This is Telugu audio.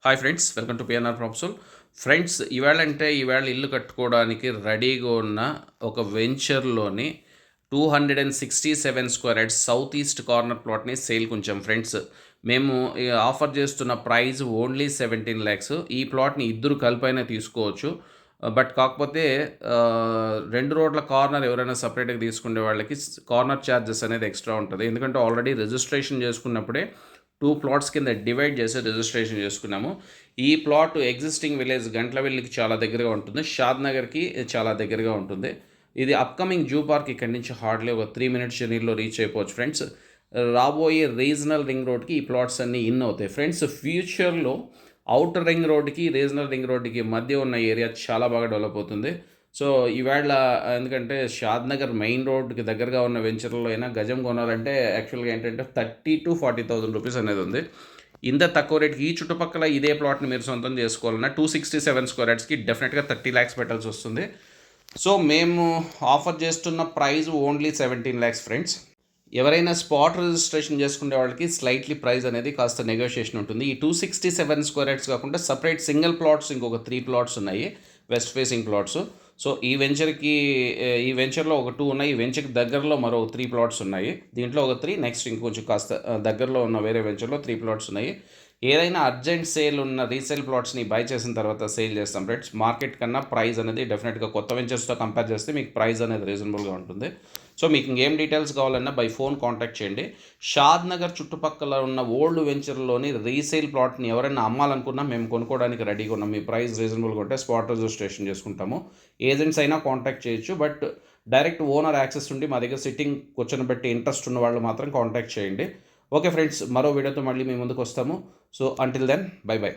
Hi friends, welcome to PNR properties. Friends, ఈవేళ ఇల్లు కట్టుకోవడానికి రెడీగా ఉన్న ఒక వెంచర్లోని 267 square yards south east corner ప్లాట్ని సేల్కి ఉంచాం ఫ్రెండ్స్. మేము ఆఫర్ చేస్తున్న ప్రైస్ ఓన్లీ 17 lakhs. ఈ ప్లాట్ని ఇద్దరు కలిపైనా తీసుకోవచ్చు. బట్ కాకపోతే 2 రోడ్ల కార్నర్ ఎవరైనా సపరేట్గా తీసుకునే వాళ్ళకి కార్నర్ ఛార్జెస్ అనేది ఎక్స్ట్రా ఉంటుంది. ఎందుకంటే ఆల్రెడీ రిజిస్ట్రేషన్ చేసుకున్నప్పుడే 2 ప్లాట్స్ కింద డివైడ్ చేసి రిజిస్ట్రేషన్ చేసుకున్నాము. ఈ ప్లాట్ ఎగ్జిస్టింగ్ విలేజ్ గంట్లవెల్లికి చాలా దగ్గరగా ఉంటుంది, షాద్ నగర్కి చాలా దగ్గరగా ఉంటుంది. ఇది అప్కమింగ్ జూ పార్క్ ఇక్కడి నుంచి హార్డ్లీ ఒక 3 minutes జర్నీలో రీచ్ అయిపోవచ్చు ఫ్రెండ్స్. రాబోయే రీజనల్ రింగ్ రోడ్కి ఈ ప్లాట్స్ అన్నీ ఇన్ అవుతాయి ఫ్రెండ్స్. ఫ్యూచర్లో అవుటర్ రింగ్ రోడ్కి రీజనల్ రింగ్ రోడ్కి మధ్య ఉన్న ఏరియా చాలా బాగా డెవలప్ అవుతుంది. సో ఈవేళ ఎందుకంటే షాద్ నగర్ మెయిన్ రోడ్కి దగ్గరగా ఉన్న వెంచర్లో అయినా గజం కొనాలంటే యాక్చువల్గా ఏంటంటే 30,000 to 40,000 రూపీస్ అనేది ఉంది. ఇంత తక్కువ రేట్కి ఈ చుట్టుపక్కల ఇదే ప్లాట్ని మీరు సొంతం చేసుకోవాలన్నా 267 స్క్వేర్ యార్డ్స్కి డెఫినెట్గా 30 lakhs పెట్టాల్సి వస్తుంది. సో మేము ఆఫర్ చేస్తున్న ప్రైస్ ఓన్లీ 17 lakhs ఫ్రెండ్స్. ఎవరైనా స్పాట్ రిజిస్ట్రేషన్ చేసుకునే వాళ్ళకి స్లైట్లీ ప్రైస్ అనేది కాస్త నెగోషియేషన్ ఉంటుంది. ఈ 267 స్క్వేర్ యార్డ్స్ కాకుండా సపరేట్ సింగిల్ ప్లాట్స్ ఇంకొక 3 ప్లాట్స్ ఉన్నాయి, వెస్ట్ ఫేసింగ్ ప్లాట్స్. సో ఈ వెంచర్లో ఒక 2 ఉన్నాయి, ఈ వెంచర్కి దగ్గరలో మరో 3 ప్లాట్స్ ఉన్నాయి. దీంట్లో ఒక 3, నెక్స్ట్ ఇంకొంచెం కాస్త దగ్గరలో ఉన్న వేరే వెంచర్లో 3 ప్లాట్స్ ఉన్నాయి. ఏదైనా అర్జెంట్ సేల్ ఉన్న రీసేల్ ప్లాట్స్ని బై చేసిన తర్వాత సేల్ చేస్తాం ఫ్రెండ్స్. మార్కెట్ కన్నా ప్రైస్ అనేది డెఫినెట్గా కొత్త వెంచర్స్తో కంపేర్ చేస్తే మీకు ప్రైస్ అనేది రీజనబుల్గా ఉంటుంది. సో మీకు ఇంకేం డీటెయిల్స్ కావాలన్నా బై ఫోన్ కాంటాక్ట్ చేయండి. షాద్ నగర్ చుట్టుపక్కల ఉన్న ఓల్డ్ వెంచర్లోని రీసేల్ ప్లాట్ని ఎవరైనా అమ్మాలనుకున్నా మేము కొనుక్కోవడానికి రెడీగా ఉన్నాం. మీ ప్రైస్ రీజనబుల్గా ఉంటే స్పాట్ రిజిస్ట్రేషన్ చేసుకుంటాము. ఏజెంట్స్ అయినా కాంటాక్ట్ చేయొచ్చు, బట్ డైరెక్ట్ ఓనర్ యాక్సెస్ ఉండి మా దగ్గర సిట్టింగ్ కూర్చొని ఇంట్రెస్ట్ ఉన్న వాళ్ళు మాత్రం కాంటాక్ట్ చేయండి. ఓకే ఫ్రెండ్స్, మరో వీడియోతో మళ్ళీ మీ ముందుకు వస్తాము. So until then, bye by.